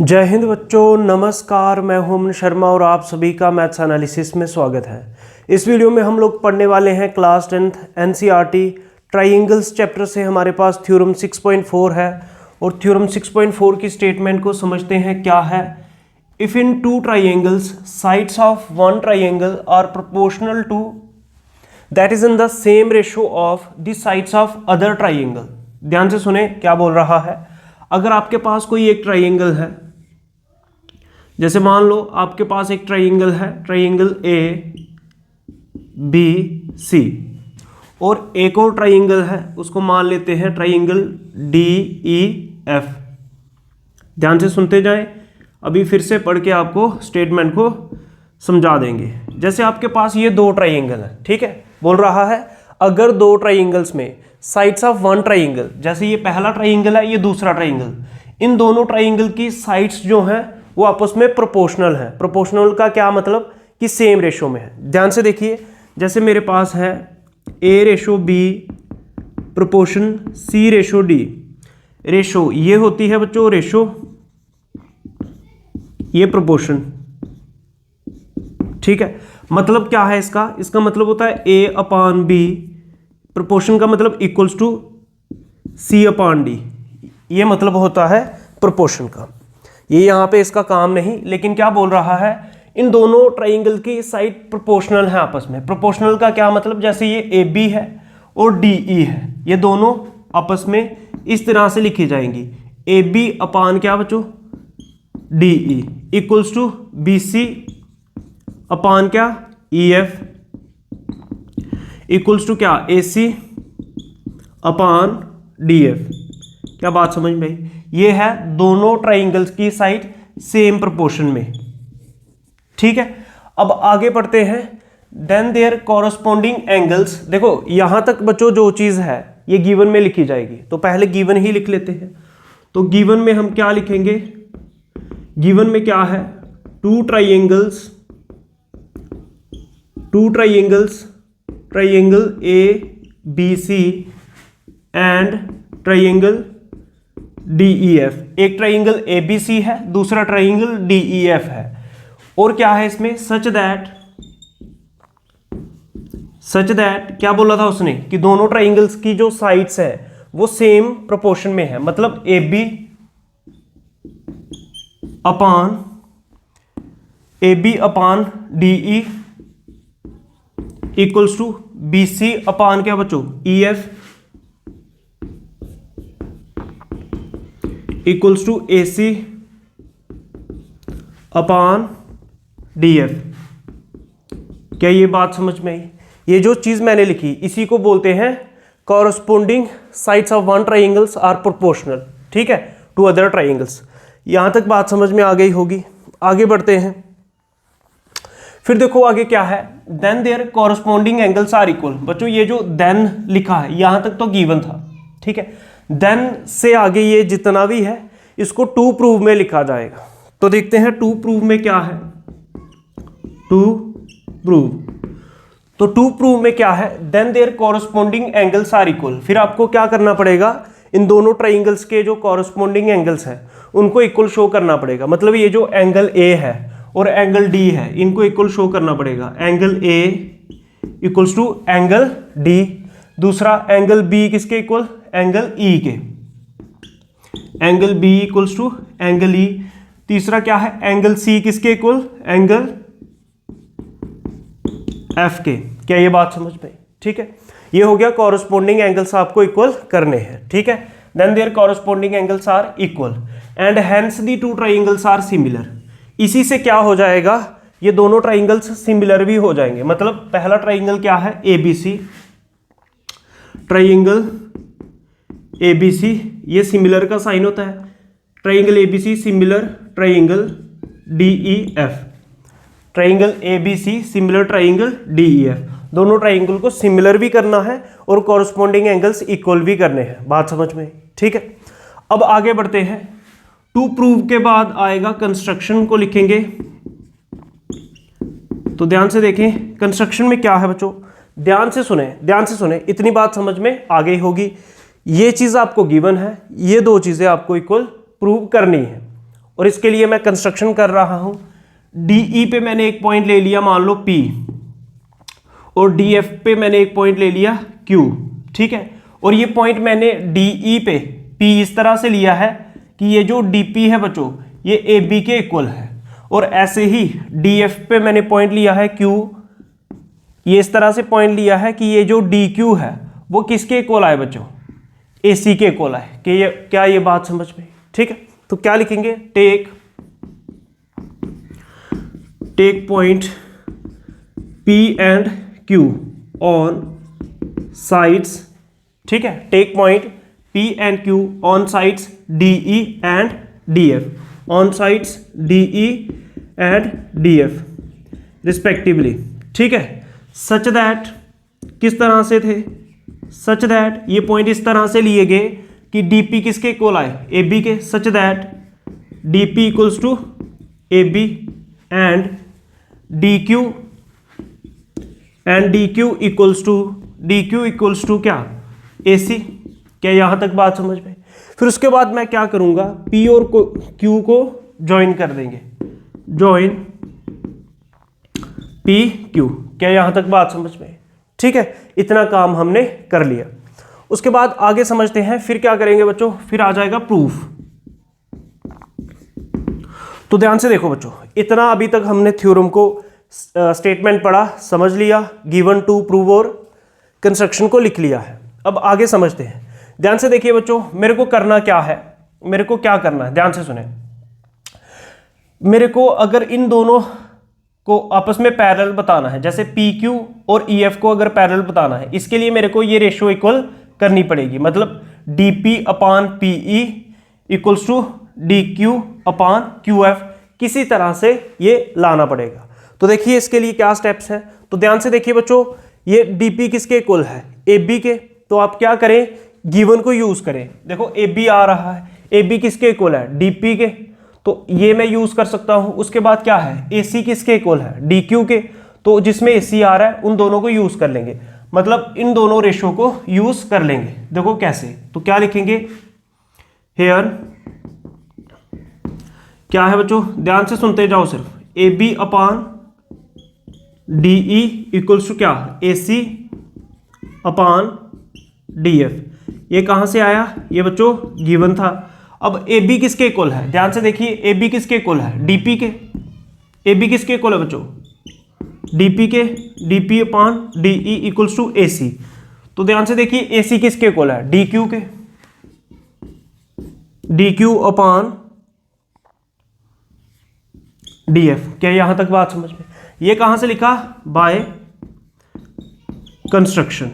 जय हिंद बच्चों, नमस्कार। मैं हूं अमन शर्मा और आप सभी का मैथ्स एनालिसिस में स्वागत है। इस वीडियो में हम लोग पढ़ने वाले हैं class 10th NCERT triangles chapter से। हमारे पास थ्योरम 6.4 है और थ्योरम 6.4 की स्टेटमेंट को समझते हैं क्या है। If in two triangles sides of one triangle are proportional to that is in the same ratio of the sides of other triangle. ध्यान से सुने क्या बोल रहा है। अगर आपके पास कोई एक ट्राइंगल है, जैसे मान लो आपके पास एक ट्राइंगल है, ट्राइंगल ए बी सी, और एक और ट्राइंगल है, उसको मान लेते हैं ट्राइंगल डी ई एफ। ध्यान से सुनते जाएं, अभी फिर से पढ़ के आपको स्टेटमेंट को समझा देंगे। जैसे आपके पास ये दो ट्राइंगल है, ठीक है। बोल रहा है अगर दो ट्राइंगल्स में साइड्स ऑफ वन ट्राइंगल, जैसे ये पहला ट्राइंगल है, ये दूसरा ट्राइंगल, इन दोनों ट्राइंगल की साइड्स जो हैं वो आपस में प्रोपोर्शनल है। प्रोपोर्शनल का क्या मतलब कि सेम रेशो में है। ध्यान से देखिए, जैसे मेरे पास है ए रेशो बी प्रोपोर्शन सी रेशो डी। रेशो ये होती है बच्चों, रेशो ये प्रोपोर्शन, ठीक है। मतलब क्या है इसका मतलब होता है ए अपान बी। प्रोपोर्शन का मतलब equals to C upon D, ये मतलब होता है प्रोपोर्शन का। ये यहाँ पे इसका काम नहीं, लेकिन क्या बोल रहा है, इन दोनों ट्राइंगल की साइड प्रोपोर्शनल है आपस में। प्रोपोर्शनल का क्या मतलब, जैसे ये ए बी है और डी ई है, ये दोनों आपस में इस तरह से लिखी जाएंगी। ए बी अपान क्या बच्चों, D E equals to B C upon क्या, ई एफ इक्वल्स टू क्या, ए सी अपान डी एफ। क्या बात समझ में आई। ये है दोनों ट्राइंगल्स की साइड सेम प्रोपोर्शन में, ठीक है। अब आगे बढ़ते हैं। Then there corresponding angles. देखो यहां तक बच्चों जो चीज है ये गिवन में लिखी जाएगी, तो पहले गिवन ही लिख लेते हैं। तो गिवन में हम क्या लिखेंगे, गिवन में क्या है, two triangles, triangle A B C and triangle D E F. एक ट्राइंगल ए बी सी है, दूसरा ट्राइंगल डी ई एफ है। और क्या है इसमें, सच दैट क्या बोला था उसने कि दोनों ट्राइंगल्स की जो साइड्स है वो सेम प्रोपोर्शन में है। मतलब A B upon D E equals to B C upon क्या बच्चों, E F equals to A C upon D F. क्या ये बात समझ में आई। ये जो चीज मैंने लिखी इसी को बोलते हैं corresponding sides of one triangles are proportional, ठीक है, टू अदर ट्राइंगल्स। यहां तक बात समझ में आ गई होगी। आगे बढ़ते हैं। फिर देखो आगे क्या है, then there corresponding angles are equal. बच्चों ये जो देन लिखा है यहां तक तो गिवन था, ठीक है। देन से आगे ये जितना भी है इसको टू प्रूव में लिखा जाएगा। तो देखते हैं टू प्रूव में क्या है। टू प्रूव में क्या है, then there corresponding angles are equal. फिर आपको क्या करना पड़ेगा, इन दोनों ट्राइंगल्स के जो कॉरस्पॉन्डिंग एंगल्स हैं उनको इक्वल शो करना पड़ेगा। मतलब ये जो एंगल ए है और एंगल डी है इनको इक्वल शो करना पड़ेगा। Angle A equals to angle D, दूसरा एंगल बी किसके इक्वल, एंगल ई के, angle B equals to angle E. तीसरा क्या है, एंगल सी किसके इक्वल, एंगल एफ के। क्या ये बात समझ में, ठीक है। ये हो गया कॉरस्पॉन्डिंग एंगल्स आपको इक्वल करने हैं, ठीक है। Then there corresponding angles are equal and hence the two triangles are similar. इसी से क्या हो जाएगा, ये दोनों ट्राइंगल्स सिमिलर भी हो जाएंगे। मतलब पहला ट्राइंगल क्या है, A B C, triangle A B C, ये सिमिलर का साइन होता है। Triangle A B C similar triangle D E F, triangle A B C similar triangle D E F. दोनों ट्राइंगल को सिमिलर भी करना है और कॉरस्पॉन्डिंग एंगल्स इक्वल भी करने हैं। बात समझ में, ठीक है। अब आगे बढ़ते हैं। टू प्रूव के बाद आएगा कंस्ट्रक्शन को लिखेंगे। तो ध्यान से देखें कंस्ट्रक्शन में क्या है बच्चों, ध्यान से सुने, इतनी बात समझ में आ गई होगी। ये चीज़ आपको गिवन है, ये दो चीज़ें आपको इक्वल प्रूव करनी है और इसके लिए मैं कंस्ट्रक्शन कर रहा हूं। DE पे मैंने एक पॉइंट ले लिया मान लो P, और DF पे मैंने एक पॉइंट ले लिया Q, ठीक है। और ये पॉइंट मैंने DE पे P इस तरह से लिया है कि ये जो DP है बच्चों ये AB के इक्वल है, और ऐसे ही DF पे मैंने पॉइंट लिया है Q, ये इस तरह से पॉइंट लिया है कि ये जो DQ है वो किसके इक्वल आए बच्चों, AC के इक्वल आए। कि ये क्या ये बात समझ में, ठीक है। तो क्या लिखेंगे, take point P and Q on sides, ठीक है। Take point P and Q on sides DE and DF, on sides DE and DF respectively, ठीक है। सच दैट, किस तरह से थे, सच दैट ये पॉइंट इस तरह से लिए गए कि DP किसके इक्वल आए, AB के। Such that DP equals to AB and DQ equals to क्या, AC। क्या यहां तक बात समझ में। फिर उसके बाद मैं क्या करूंगा, P और Q को ज्वाइन कर देंगे, ज्वाइन PQ। क्या यहां तक बात समझ में, ठीक है। इतना काम हमने कर लिया। उसके बाद आगे समझते हैं, फिर क्या करेंगे बच्चों, फिर आ जाएगा प्रूफ। तो ध्यान से देखो बच्चों, इतना अभी तक हमने थ्योरम को स्टेटमेंट पढ़ा, समझ लिया, गिवन टू, प्रूव और कंस्ट्रक्शन को लिख लिया है। अब आगे समझते हैं। ध्यान से देखिए बच्चों, मेरे को करना क्या है, मेरे को क्या करना है, ध्यान से सुने। मेरे को अगर इन दोनों को आपस में पैरेलल बताना है, जैसे PQ और EF को अगर पैरेलल बताना है, इसके लिए मेरे को ये रेशियो इक्वल करनी पड़ेगी। मतलब DP upon PE equals to DQ upon QF, किसी तरह से ये लाना पड़ेगा। तो देखिए इसके लिए क्या स्टेप्स हैं। तो ध्यान से देखिए बच्चों, ये DP किसके इक्वल है, AB के। तो आप क्या करें, गिवन को यूज करें। देखो AB आ रहा है, AB किसके इक्वल है, DP के, तो ये मैं यूज कर सकता हूं। उसके बाद क्या है, AC किसके इक्वल है, DQ के। तो जिसमें AC आ रहा है उन दोनों को यूज कर लेंगे, मतलब इन दोनों रेशो को यूज कर लेंगे। देखो कैसे, तो क्या लिखेंगे, हेयर क्या है बच्चों, ध्यान से सुनते जाओ सिर्फ, AB upon DE equals to क्या, AC अपान DF। ये कहां से आया, ये बच्चों गिवन था। अब AB किसके इक्वल है, ध्यान से देखिए, AB किसके इक्वल है, DP के। AB किसके इक्वल है बच्चों, DP के, DP upon DE equals to AC। तो ध्यान से देखिए AC किसके इक्वल है, DQ के, DQ अपान DF। क्या यहां तक बात समझ में। ये कहां से लिखा, बाय कंस्ट्रक्शन।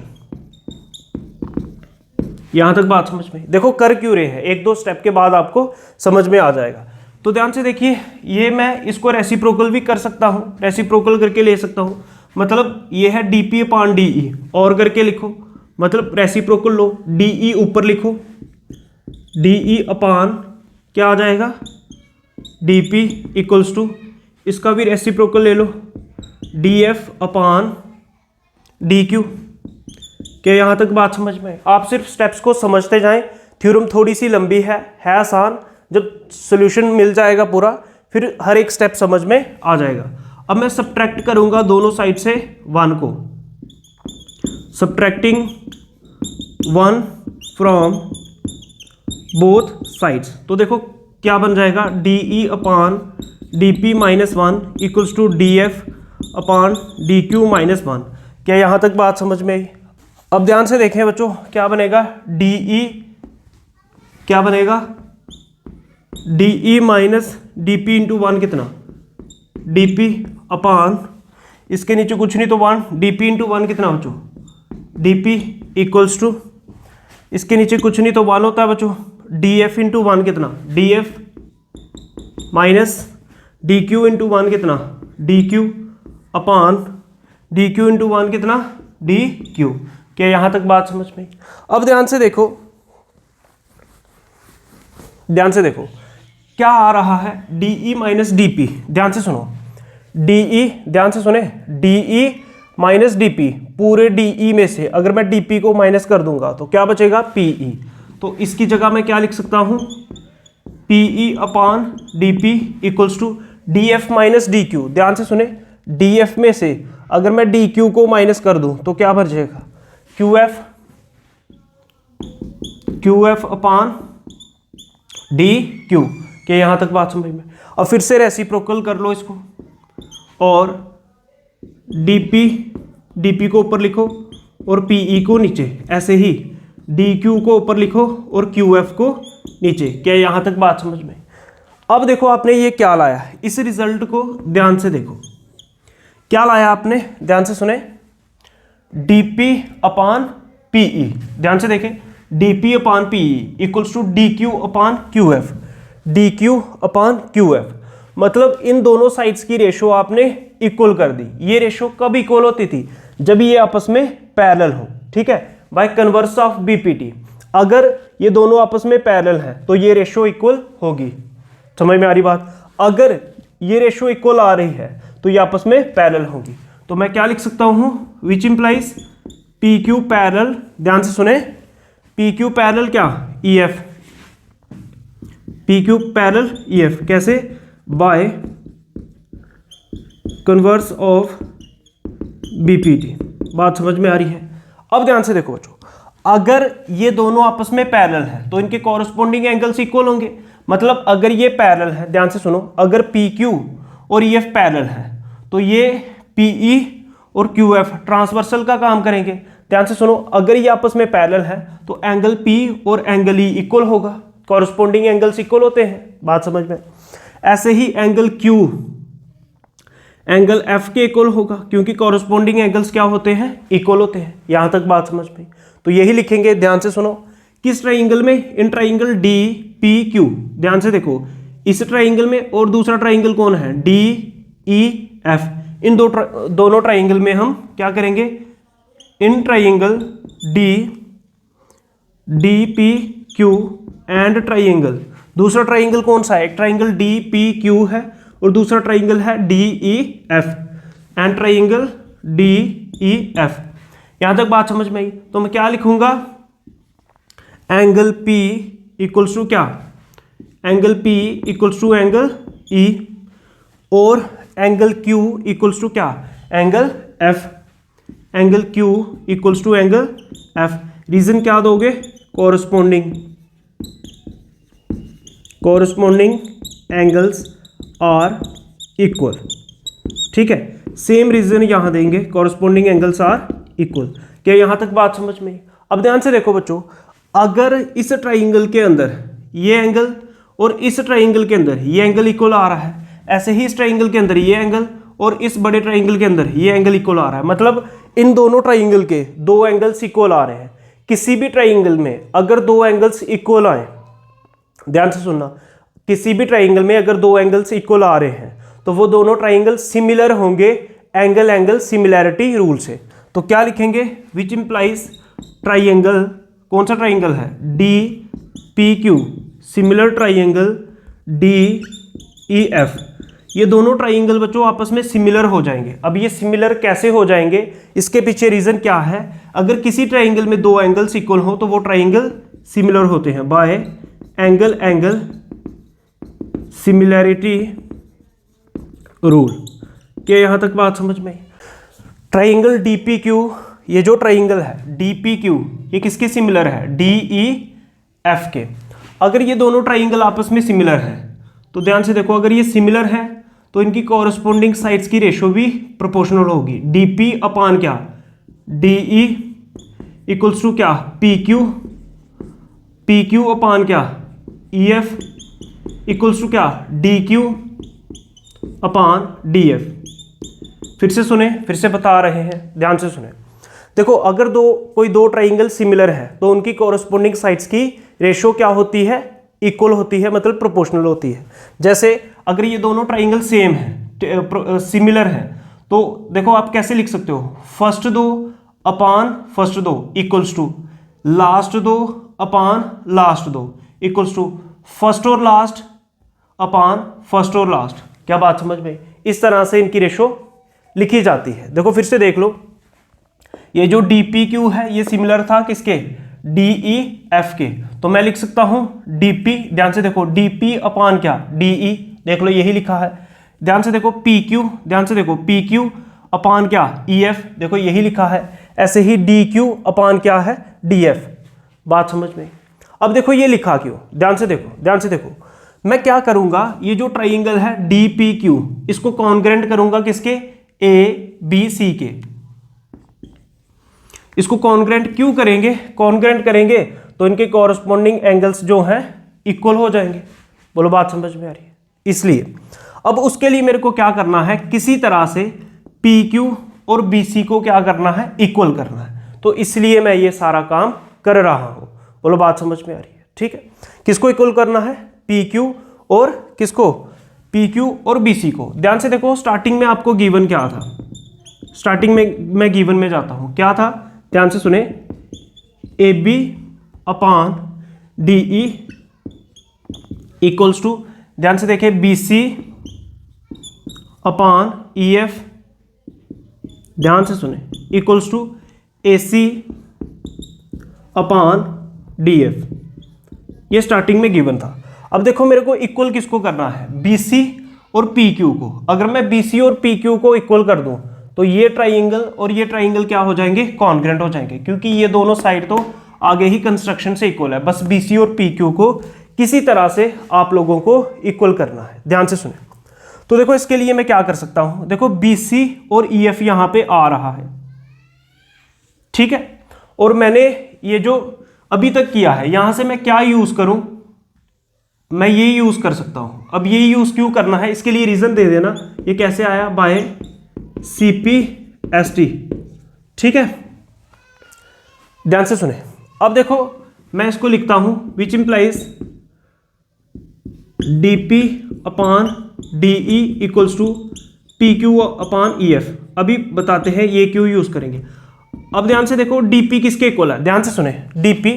यहां तक बात समझ में। देखो कर क्यों रहे हैं, एक दो स्टेप के बाद आपको समझ में आ जाएगा। तो ध्यान से देखिए, ये मैं इसको रेसिप्रोकल भी कर सकता हूं, रेसिप्रोकल करके ले सकता हूं। मतलब ये है DP अपान DE, और करके लिखो, मतलब रेसिप्रोकल लो, DE ऊपर लिखो, DE अपान क्या आ जाएगा, DP इक्वल्स टू, इसका भी रेसिप्रोकल ले लो, DF अपान DQ। क्या यहाँ तक बात समझ में। आप सिर्फ स्टेप्स को समझते जाएं, थ्योरम थोड़ी सी लंबी है आसान। जब सॉल्यूशन मिल जाएगा पूरा, फिर हर एक स्टेप समझ में आ जाएगा। अब मैं सब्ट्रैक्ट करूंगा दोनों साइड से 1 को, सब्ट्रैक्टिंग 1 फ्रॉम बोथ साइड्स। तो देखो क्या बन जाएगा, DE upon DP minus 1 equals to DF upon DQ minus 1। क्या यहाँ तक बात समझ में आई। अब ध्यान से देखें बच्चों, क्या बनेगा, DE क्या बनेगा, DE माइनस DP इंटू 1 कितना, DP अपान, इसके नीचे कुछ नहीं तो 1, DP इंटू 1 कितना बच्चों, DP इक्वल्स टू, इसके नीचे कुछ नहीं तो 1 होता है बच्चों, DF इंटू 1 कितना, DF माइनस DQ इंटू 1 कितना, DQ अपान DQ इंटू 1 कितना, DQ। क्या यहां तक बात समझ में। अब ध्यान से देखो, ध्यान से देखो क्या आ रहा है, DE माइनस DP। ध्यान से सुनो, DE, ध्यान से सुने, DE माइनस DP, पूरे DE में से अगर मैं DP को माइनस कर दूंगा तो क्या बचेगा, PE। तो इसकी जगह मैं क्या लिख सकता हूं, P E upon D P equals to D F minus D Q. ध्यान से सुने, डी एफ में से अगर मैं डी क्यू को माइनस कर दूं तो क्या बच जाएगा, Q F upon D Q. के यहां तक बात समझ में। और फिर से रेसिप्रोकल कर लो इसको, और डीपी को ऊपर लिखो और पीई को नीचे, ऐसे ही डी क्यू को ऊपर लिखो और क्यू एफ को नीचे। क्या यहां तक बात समझ में। अब देखो आपने ये क्या लाया, इस रिजल्ट को ध्यान से देखो, क्या लाया आपने, ध्यान से सुने, डीपी अपॉन पीई। ध्यान से देखें, D P upon P E equals to D Q upon Q F, D Q upon Q F. मतलब इन दोनों साइड्स की रेशो आपने इक्वल कर दी। ये रेशो कब इक्वल होती थी, जब ये आपस में पैरेलल हो, ठीक है, बाय कन्वर्स ऑफ बीपीटी। अगर ये दोनों आपस में पैरेलल हैं तो ये रेशो इक्वल होगी। समझ में आ रही बात। अगर ये रेशो इक्वल आ रही है तो ये आपस में पैरेलल होगी। तो मैं क्या लिख सकता हूं, which implies P Q parallel, ध्यान से सुने, पी क्यू पैरेलल क्या, E F, P Q parallel E F. कैसे, बाय कन्वर्स ऑफ बीपीटी। बात समझ में आ रही है। अब ध्यान से देखो बच्चों, अगर ये दोनों आपस में पैरेलल है तो इनके कॉरस्पॉन्डिंग एंगल्स इक्वल होंगे। मतलब अगर ये पैरेलल है, ध्यान से सुनो, अगर पी क्यू और ई एफ पैरेलल है तो ये पीई और क्यू एफ ट्रांसवर्सल का काम करेंगे। ध्यान से सुनो, अगर ये आपस में पैरेलल है तो एंगल पी और एंगल ई इक्वल होगा, कॉरस्पॉन्डिंग एंगल्स इक्वल होते हैं। बात समझ में। ऐसे ही एंगल क्यू एंगल एफ के इक्वल होगा, क्योंकि कॉरस्पॉन्डिंग एंगल्स क्या होते हैं, इक्वल होते हैं। यहां तक बात समझ में। तो यही लिखेंगे, ध्यान से सुनो, किस ट्राइंगल में, in triangle D P Q. ध्यान से देखो, इस ट्राइंगल में, और दूसरा ट्राइंगल कौन है, डी ई एफ। इन दोनों ट्राइंगल में हम क्या करेंगे, in triangle D P Q and triangle, दूसरा ट्राइंगल कौन सा है, एक ट्राइंगल डी पी क्यू है और दूसरा ट्राइंगल है D E F, and triangle D E F. यहां तक बात समझ में आई। तो मैं क्या लिखूंगा, एंगल P इक्वल्स टू क्या, angle P equals to angle E, और एंगल Q इक्वल्स टू क्या, angle F, angle Q equals to angle F। Reason क्या दोगे, कॉरस्पॉन्डिंग एंगल्स आर इक्वल। ठीक है, सेम रीजन यहां देंगे, कॉरस्पॉन्डिंग एंगल्स आर इक्वल। क्या यहां तक बात समझ में। अब ध्यान से देखो बच्चों, अगर इस ट्राइंगल के अंदर ये एंगल और इस ट्राइंगल के अंदर ये एंगल इक्वल आ रहा है, ऐसे ही इस ट्राइंगल के अंदर ये एंगल और इस बड़े ट्राइंगल के अंदर ये एंगल इक्वल आ रहा है, मतलब इन दोनों ट्राइंगल के दो एंगल्स इक्वल आ रहे हैं। किसी भी ट्राइंगल में अगर दो एंगल्स इक्वल आए, ध्यान से सुनना, किसी भी ट्राइंगल में अगर दो एंगल्स इक्वल आ रहे हैं तो वो दोनों ट्राइंगल सिमिलर होंगे एंगल एंगल सिमिलैरिटी रूल से। तो क्या लिखेंगे, विच इंप्लाइज ट्राइंगल, कौन सा ट्राइंगल है, D P Q similar triangle D E F. ये दोनों ट्राइंगल बच्चों आपस में सिमिलर हो जाएंगे। अब ये सिमिलर कैसे हो जाएंगे, इसके पीछे रीजन क्या है, अगर किसी ट्राइंगल में दो एंगल्स इक्वल हो तो वो ट्राइंगल सिमिलर होते हैं bye angle angle similarity rule. क्या यहां तक बात समझ में। ट्राइंगल डी पी क्यू, ये जो ट्राइंगल है डी पी क्यू, ये किसके सिमिलर है, डी ई एफ के। अगर ये दोनों ट्राइंगल आपस में सिमिलर है तो ध्यान से देखो, अगर ये सिमिलर है तो इनकी कॉरस्पॉन्डिंग साइड्स की रेशो भी प्रोपोर्शनल होगी। डी पी अपान क्या, डी ई इक्वल्स टू क्या, पी क्यू अपान क्या, ई एफ इक्वल्स टू क्या, डी क्यू अपान डी एफ। फिर से सुने, फिर से बता रहे हैं, ध्यान से सुने। देखो, अगर कोई दो ट्राइंगल सिमिलर है तो उनकी कॉरस्पॉन्डिंग साइड्स की रेशो क्या होती है, इक्वल होती है, मतलब प्रोपोर्शनल होती है। जैसे अगर ये दोनों ट्राइंगल सेम है, सिमिलर है, तो देखो आप कैसे लिख सकते हो, फर्स्ट दो अपान फर्स्ट दो इक्वल्स टू लास्ट दो अपान लास्ट दो इक्वल्स टू फर्स्ट और लास्ट अपान फर्स्ट और लास्ट। क्या बात समझ में। इस तरह से इनकी रेशो लिखी जाती है। देखो फिर से देख लो, ये जो डी पी क्यू है ये सिमिलर था किसके, डी ई एफ के, तो मैं लिख सकता हूं डी पी, ध्यान से देखो डी पी अपान क्या डी ई, देख लो यही लिखा है। ध्यान से देखो पी क्यू, ध्यान से देखो पी क्यू अपान क्या ई एफ, देखो यही लिखा है। ऐसे ही डी क्यू अपान क्या है डी एफ। बात समझ में? अब देखो ये लिखा क्यों, ध्यान से देखो, ध्यान से देखो। मैं क्या करूंगा, ये जो ट्राइंगल है डी पी क्यू, इसको कॉन्ग्रेंट करूंगा किसके, ए बी सी के। इसको कॉन्ग्रेंट क्यों करेंगे, कॉन्ग्रेंट करेंगे तो इनके कॉरस्पॉन्डिंग एंगल्स जो हैं इक्वल हो जाएंगे। बोलो बात समझ में आ रही है? इसलिए अब उसके लिए मेरे को क्या करना है, किसी तरह से पी क्यू और बी सी को क्या करना है, इक्वल करना है। तो इसलिए मैं ये सारा काम कर रहा हूं। बोलो बात समझ में आ रही है? ठीक है, किसको इक्वल करना है, पी क्यू और किसको, पी क्यू और बी सी को। ध्यान से देखो स्टार्टिंग में आपको गिवन क्या था, स्टार्टिंग में मैं गिवन में जाता हूं, क्या था, ध्यान से सुने, A B upon D E equals to, ध्यान से देखें B C upon E F, ध्यान से सुने, equals to A C upon D F. ये स्टार्टिंग में गिवन था। अब देखो मेरे को इक्वल किसको करना है, बी सी और पी क्यू को। अगर मैं बी सी और पी क्यू को इक्वल कर दूं तो ये ट्राइंगल और ये ट्राइंगल क्या हो जाएंगे, कॉन्ग्रेंट हो जाएंगे, क्योंकि ये दोनों साइड तो आगे ही कंस्ट्रक्शन से इक्वल है। बस बी सी और पी क्यू को किसी तरह से आप लोगों को इक्वल करना है। ध्यान से सुने, तो देखो इसके लिए मैं क्या कर सकता हूं, देखो बी सी और ई एफ यहां पे आ रहा है, ठीक है, और मैंने ये जो अभी तक किया है यहां से मैं क्या यूज करूं, मैं ये यूज कर सकता हूं। अब ये यूज क्यों करना है, इसके लिए रीजन दे देना, ये कैसे आया, by C P S T, ठीक है। ध्यान से सुने, अब देखो मैं इसको लिखता हूं, which implies D P upon D E equals to P Q upon E F. अभी बताते हैं ये क्यों यूज करेंगे। अब ध्यान से देखो डीपी किसके इक्वल है, ध्यान से सुने, डीपी,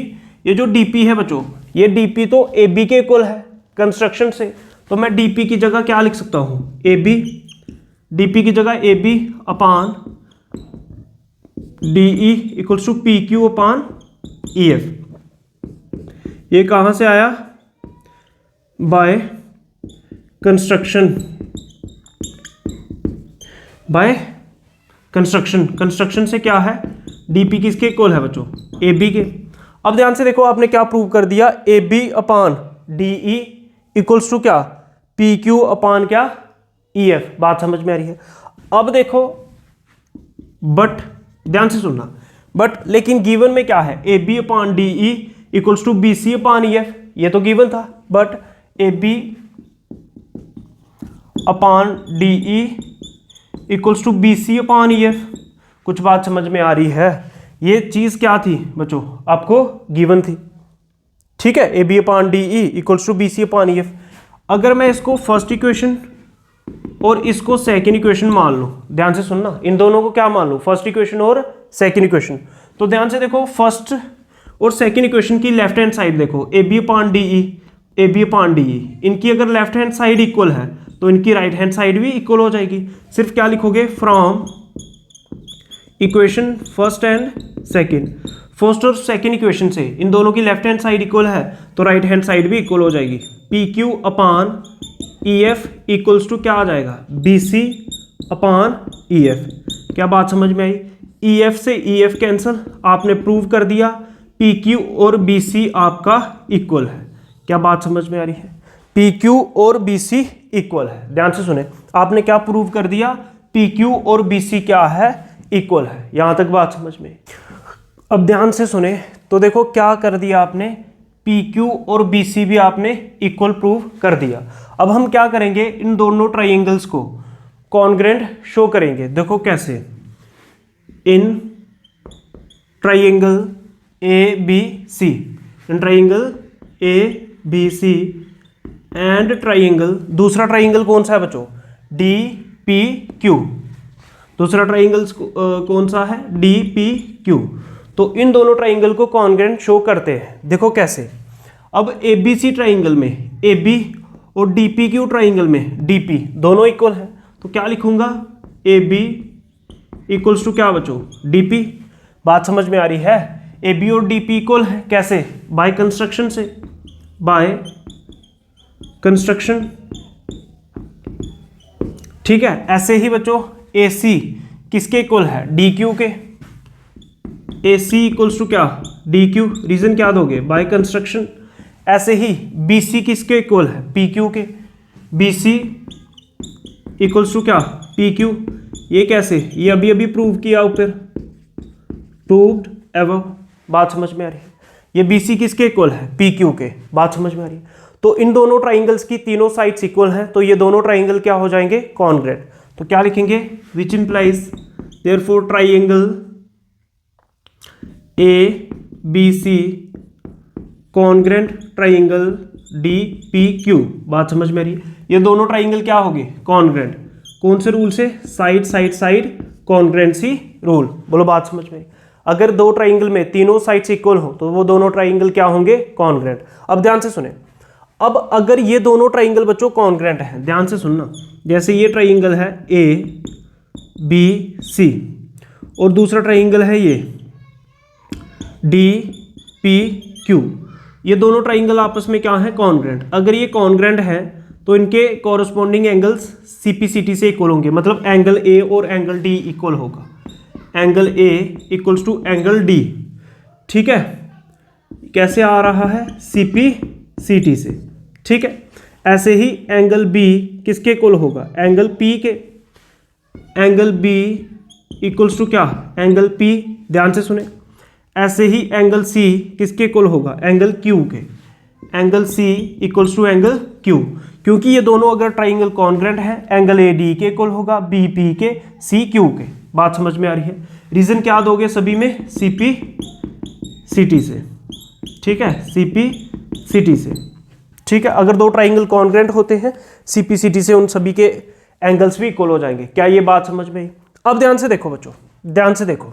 ये जो डीपी है बच्चों, ये डीपी तो ए बी के इक्वल है कंस्ट्रक्शन से, तो मैं डीपी की जगह क्या लिख सकता हूं, ए बी, डीपी की जगह A B upon D E equals to P Q upon E F. ये कहां से आया, by construction, by construction, construction से क्या है, डीपी किसके इक्वल है बच्चों, ए बी के। अब ध्यान से देखो आपने क्या प्रूव कर दिया, A B upon D E equals to क्या, पी क्यू अपान क्या ई एफ। बात समझ में आ रही है? अब देखो बट, ध्यान से सुनना, बट लेकिन गिवन में क्या है, A B upon D E equals to B C upon E F, ये तो गिवन था, but A B upon D E equals to B C upon E F. कुछ बात समझ में आ रही है? ये चीज क्या थी बच्चों, आपको गिवन थी, ठीक है, A B upon D E equals to B C upon E F. अगर मैं इसको फर्स्ट इक्वेशन और इसको सेकेंड इक्वेशन मान लूं, ध्यान से सुनना, इन दोनों को क्या मान लूं, फर्स्ट इक्वेशन और सेकेंड इक्वेशन, तो ध्यान से देखो फर्स्ट और सेकेंड इक्वेशन की लेफ्ट हैंड साइड देखो, A B upon D E, A B upon D E, इनकी अगर लेफ्ट हैंड साइड इक्वल है तो इनकी राइट हैंड साइड भी इक्वल हो जाएगी। सिर्फ क्या लिखोगे, from equation first and second, first और सेकेंड इक्वेशन से इन दोनों की लेफ्ट हैंड साइड इक्वल है तो राइट हैंड साइड भी इक्वल हो जाएगी। P Q upon E F equals to क्या आ जाएगा, B C upon E F. क्या बात समझ में आई? ई एफ से ई एफ कैंसिल, आपने प्रूव कर दिया पी क्यू और बी सी आपका इक्वल है। क्या बात समझ में आ रही है? पी क्यू और बी सी इक्वल है। ध्यान से सुने, आपने क्या प्रूव कर दिया, पी क्यू और बी सी क्या है, इक्वल है। यहां तक बात समझ में? अब ध्यान से सुने, तो देखो क्या कर दिया आपने, पी क्यू और बी सी भी आपने इक्वल प्रूव कर दिया। अब हम क्या करेंगे, इन दोनों ट्राइंगल्स को कॉन्ग्रेंट शो करेंगे। देखो कैसे, in triangle A B C, in triangle A B C and triangle, दूसरा ट्राइंगल कौन सा है बच्चों, डी पी क्यू, दूसरा ट्राइंगल कौन सा है, डी पी क्यू। तो इन दोनों ट्राइंगल को कॉन्ग्रेंट शो करते हैं। देखो कैसे, अब ए बी सी ट्राइंगल में ए बी और डी पी क्यू ट्राइंगल में डी पी दोनों इक्वल है, तो क्या लिखूंगा, ए बी इक्वल्स टू क्या बच्चों, डी पी। बात समझ में आ रही है? ए बी और डी पी इक्वल है, कैसे? बाय कंस्ट्रक्शन से, बाय कंस्ट्रक्शन, ठीक है। ऐसे ही बच्चों ए सी किसके इक्वल है? डी क्यू के। ए सी इक्वल्स टू क्या? D Q. रीजन क्या दोगे? By construction. ऐसे ही बी सी किसके इक्वल है? पी क्यू के। बी सी इक्वल्स टू क्या? P Q. ये कैसे? ये अभी अभी प्रूव किया ऊपर, प्रूव्ड एबव। बात समझ में आ रही है? ये बी सी किसके इक्वल है? पी क्यू के। बात समझ में आ रही है? तो इन दोनों ट्राइंगल्स की तीनों साइड्स इक्वल हैं, तो ये दोनों ट्राइंगल क्या हो जाएंगे? कॉन्ग्रेंट। तो क्या लिखेंगे? Which implies therefore triangle A B C congruent triangle D P Q. बात समझ में आ रही है? ये दोनों ट्राइंगल क्या होंगे? कॉन्ग्रेंट। कौन से रूल से? Side side side कॉन्ग्रेंसी rule. बोलो बात समझ में? अगर दो ट्राइंगल में तीनों साइड्स इक्वल हो तो वो दोनों ट्राइंगल क्या होंगे? कॉन्ग्रेंट। अब ध्यान से सुने, अब अगर ये दोनों ट्राइंगल बच्चों कॉन्ग्रेंट हैं, ध्यान से सुनना, जैसे ये ट्राइंगल है ए बी सी और दूसरा ट्राइंगल है ये डी पी क्यू, ये दोनों ट्राइंगल आपस में क्या है? कॉन्ग्रेंट। अगर ये कॉन्ग्रेंट है तो इनके corresponding angles C P C T से इक्वल होंगे, मतलब एंगल ए और एंगल डी इक्वल होगा। Angle A equals to angle D, ठीक है। कैसे आ रहा है? सी पी सी टी से, ठीक है। ऐसे ही एंगल बी किसके इक्वल होगा? एंगल पी के। एंगल बी इक्वल्स टू क्या? Angle P. ध्यान से सुने। ऐसे ही एंगल सी किसके इक्वल होगा? एंगल क्यू के। Angle C equals to angle Q, क्योंकि ये दोनों अगर ट्राइंगल कॉन्ग्रेंट है, एंगल ए डी के इक्वल होगा, बी पी के, सी क्यू के। बात समझ में आ रही है? रीजन क्या दोगे सभी में? सी पी सी टी से, ठीक है। सी पी सी टी से, ठीक है। अगर दो ट्राइंगल कॉन्ग्रेंट होते हैं सी पी सी टी से, उन सभी के एंगल्स भी इक्वल हो जाएंगे। क्या ये बात समझ में आई? अब ध्यान से देखो बच्चों, ध्यान से देखो,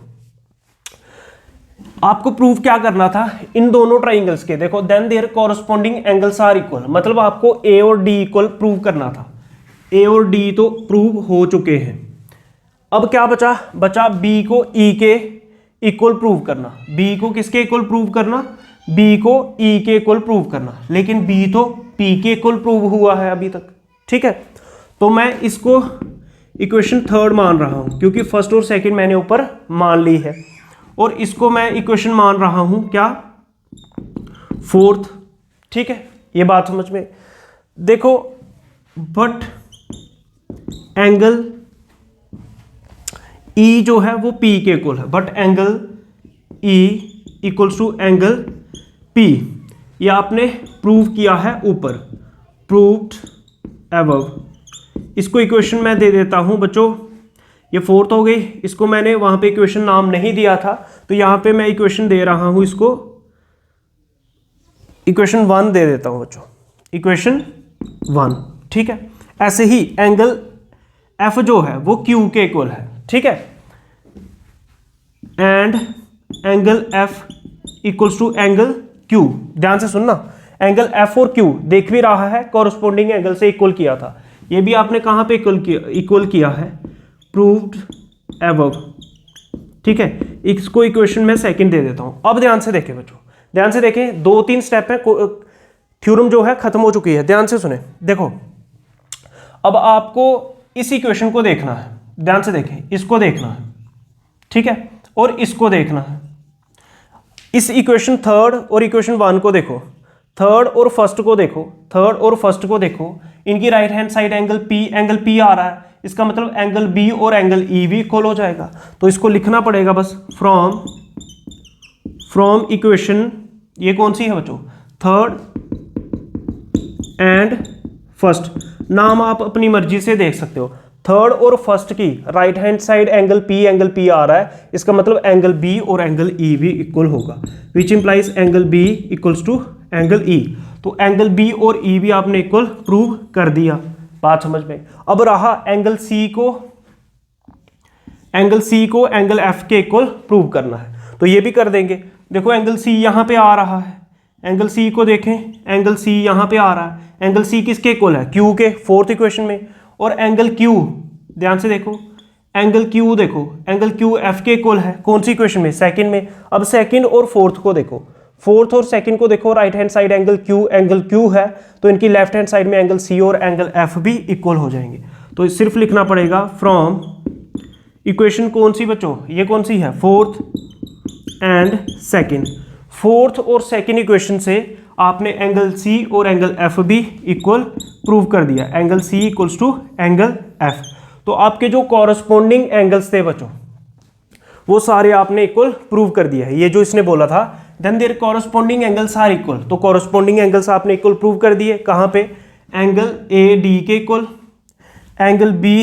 आपको प्रूफ क्या करना था इन दोनों ट्राइंगल्स के? देखो, then there corresponding angles are equal, मतलब आपको ए और डी इक्वल प्रूव करना था। ए और डी तो प्रूव हो चुके हैं। अब क्या बचा? बचा बी को ई के इक्वल प्रूव करना। बी को किसके इक्वल प्रूव करना? बी को ई के इक्वल प्रूव करना। लेकिन बी तो पी के इक्वल प्रूव हुआ है अभी तक, ठीक है। तो मैं इसको इक्वेशन थर्ड मान रहा हूं, क्योंकि फर्स्ट और सेकंड मैंने ऊपर मान ली है, और इसको मैं इक्वेशन मान रहा हूं क्या? फोर्थ, ठीक है। ये बात समझ में? देखो, बट एंगल ई जो है वो पी के इक्वल है, but angle E equals to angle P, ये आपने प्रूव किया है ऊपर, प्रूव्ड अबव। इसको इक्वेशन मैं दे देता हूं बच्चों, ये फोर्थ हो गई। इसको मैंने वहां पे इक्वेशन नाम नहीं दिया था, तो यहां पे मैं इक्वेशन दे रहा हूं, इसको इक्वेशन 1 दे देता हूं बच्चों, इक्वेशन 1, ठीक है। ऐसे ही एंगल एफ जो है वो क्यू के इक्वल है, ठीक है। And angle F equals to angle Q. ध्यान से सुनना, एंगल एफ और क्यू देख भी रहा है, कॉरस्पॉन्डिंग एंगल से इक्वल किया था। ये भी आपने कहां पे इक्वल किया है? प्रूव्ड अबव, ठीक है। इसको इक्वेशन में सेकंड दे देता हूं। अब ध्यान से देखें बच्चों, ध्यान से देखें, 2-3 स्टेप है, थ्योरम जो है खत्म हो चुकी है। ध्यान से सुने, देखो, अब आपको इस इक्वेशन को देखना है, ध्यान से देखें, इसको देखना है, ठीक है, और इसको देखना है। इस इक्वेशन थर्ड और इक्वेशन 1 को देखो, थर्ड और फर्स्ट को देखो, थर्ड और फर्स्ट को देखो, इनकी right hand side angle P आ रहा है, इसका मतलब एंगल बी और एंगल ई भी इक्वल हो जाएगा। तो इसको लिखना पड़ेगा बस, फ्रॉम इक्वेशन, ये कौन सी है बच्चों? Third and first. नाम आप अपनी मर्जी से देख सकते हो। थर्ड और फर्स्ट की right hand side angle P आ रहा है, इसका मतलब एंगल बी और एंगल ई भी इक्वल होगा, which implies angle B equals to angle E. तो एंगल बी और ई भी आपने इक्वल प्रूव कर दिया। बात समझ में? अब रहा एंगल सी को एंगल एफ के इक्वल प्रूव करना है, तो ये भी कर देंगे। देखो, एंगल सी यहां पे आ रहा है, एंगल सी को देखें, एंगल सी यहां पे आ रहा है, एंगल सी किसके इक्वल है? क्यू के, फोर्थ इक्वेशन में। और एंगल क्यू, ध्यान से देखो, एंगल क्यू देखो, एंगल क्यू एफ के इक्वल है कौन सी इक्वेशन में, सेकंड में। अब सेकंड और फोर्थ को देखो, फोर्थ और सेकंड को देखो, right hand side angle Q है, तो इनकी लेफ्ट हैंड साइड में एंगल सी और एंगल एफ भी इक्वल हो जाएंगे। तो सिर्फ लिखना पड़ेगा फ्रॉम इक्वेशन कौन सी बच्चों, ये कौन सी है, फोर्थ एंड सेकंड। फोर्थ और सेकंड इक्वेशन से आपने एंगल सी और एंगल एफ भी इक्वल प्रूव कर दिया, angle C equals to angle F. तो आपके जो कॉरस्पॉन्डिंग एंगल्स थे बच्चों वो सारे आपने इक्वल प्रूव कर दिया है, ये जो इसने बोला था, then there corresponding angles are equal. तो कॉरस्पॉन्डिंग एंगल्स आपने इक्वल प्रूव कर दिए, कहाँ पे, एंगल ए डी के इक्वल, एंगल बी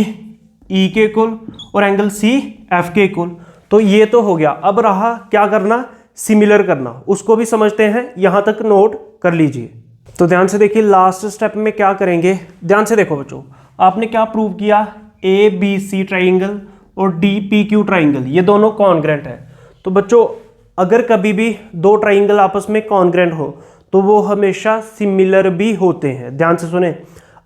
ई के इक्वल और एंगल सी एफ के इक्वल। तो ये तो हो गया, अब रहा क्या करना, सिमिलर करना, उसको भी समझते हैं, यहां तक नोट कर लीजिए। तो ध्यान से देखिए लास्ट स्टेप में क्या करेंगे, ध्यान से देखो बच्चों, आपने क्या प्रूव किया, ए बी सी ट्राइंगल और डी पी क्यू ट्राइंगल ये दोनों कॉन्ग्रेंट है। तो बच्चों अगर कभी भी दो ट्राइंगल आपस में कॉन्ग्रेंट हो तो वो हमेशा सिमिलर भी होते हैं, ध्यान से सुने,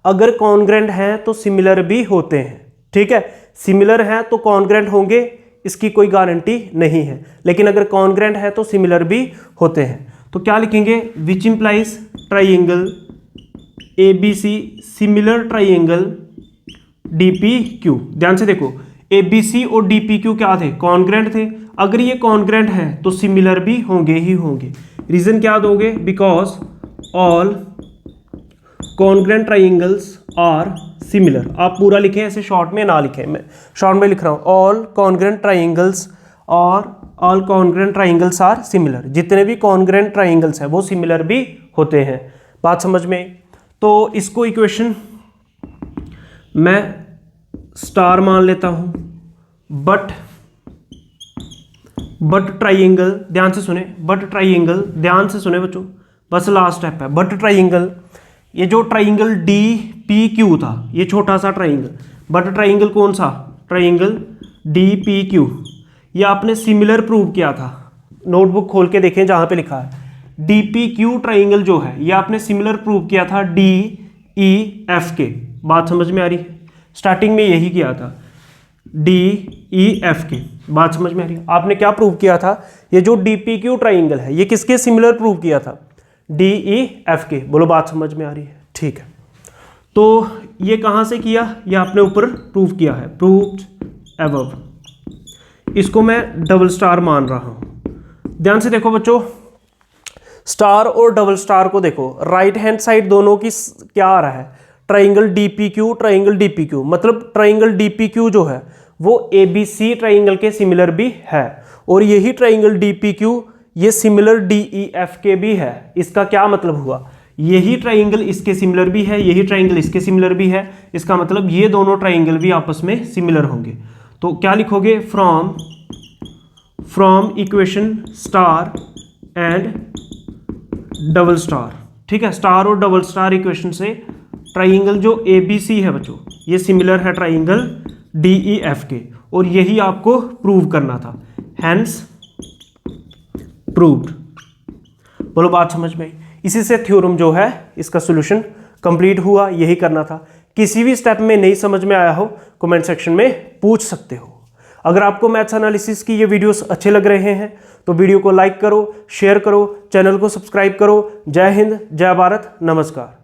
अगर कॉन्ग्रेंट हैं तो सिमिलर भी होते हैं, ठीक है, सिमिलर हैं तो कॉन्ग्रेंट होंगे, इसकी कोई गारंटी नहीं है, लेकिन अगर कॉन्ग्रेंट है तो सिमिलर भी होते हैं। तो क्या लिखेंगे, which implies triangle A B C similar triangle D P Q. ध्यान से देखो ए बी सी और डी पी क्यू क्या थे, कॉन्ग्रेंट थे, अगर ये कॉन्ग्रेंट है तो सिमिलर भी होंगे ही होंगे। रीजन क्या दोगे, because all congruent triangles are similar. आप पूरा लिखें, ऐसे शॉर्ट में ना लिखें, मैं शॉर्ट में लिख रहा हूँ, ऑल कॉन्ग्रेंट ट्राइंगल्स और all congruent triangles are similar, जितने भी कॉन्ग्रेंट ट्राइंगल्स हैं वो सिमिलर भी होते हैं। बात समझ में, तो इसको इक्वेशन मैं स्टार मान लेता हूं, बट ट्राइंगल, ध्यान से सुने, बट ट्राइंगल, ध्यान से सुने बच्चों, बस लास्ट स्टेप है, बट ट्राइंगल, ये जो ट्राइंगल डी पी क्यू था ये छोटा सा ट्राइंगल, बट ट्राइंगल कौन सा, ट्राइंगल डी पी क्यू, ये आपने सिमिलर प्रूव किया था, नोटबुक खोल के देखें जहां पे लिखा है डी पी क्यू ट्राइंगल जो है ये आपने सिमिलर प्रूव किया था डी ई एफ के। बात समझ में आ रही है, स्टार्टिंग में यही किया था डी ई एफ के, बात समझ में आ रही है। आपने क्या प्रूव किया था, ये जो डी पी क्यू ट्राइंगल है ये किसके सिमिलर प्रूव किया था, डी ई एफ के। बोलो बात समझ में आ रही है, ठीक है। तो ये कहाँ से किया, ये आपने ऊपर प्रूव किया है, प्रूव्ड अबव, इसको मैं डबल स्टार मान रहा हूं। ध्यान से देखो बच्चों, स्टार और डबल स्टार को देखो, राइट हैंड साइड दोनों की क्या आ रहा है, ट्राइंगल डीपीक्यू, ट्राइंगल डीपीक्यू, मतलब ट्राइंगल डीपीक्यू जो है वो एबीसी ट्राइंगल के सिमिलर भी है, और यही ट्राइंगल डीपीक्यू ये सिमिलर डीईएफ के भी है। इसका क्या मतलब हुआ, यही ट्राइंगल इसके सिमिलर भी है, यही ट्राइंगल इसके सिमिलर भी है, इसका मतलब ये दोनों ट्राइंगल भी आपस में सिमिलर होंगे। तो क्या लिखोगे, from equation star and double star, ठीक है, स्टार और डबल स्टार इक्वेशन से ट्राइंगल जो एबीसी है बच्चों ये सिमिलर है ट्राइंगल डीईएफ के, और यही आपको प्रूव करना था, हैंस प्रूव्ड। बोलो बात समझ में आई। इसी से थ्योरम जो है इसका सॉल्यूशन कंप्लीट हुआ, यही करना था। किसी भी स्टेप में नहीं समझ में आया हो कमेंट सेक्शन में पूछ सकते हो। अगर आपको मैथ्स एनालिसिस की ये वीडियोस अच्छे लग रहे हैं तो वीडियो को लाइक करो, शेयर करो, चैनल को सब्सक्राइब करो। जय हिंद, जय भारत, नमस्कार।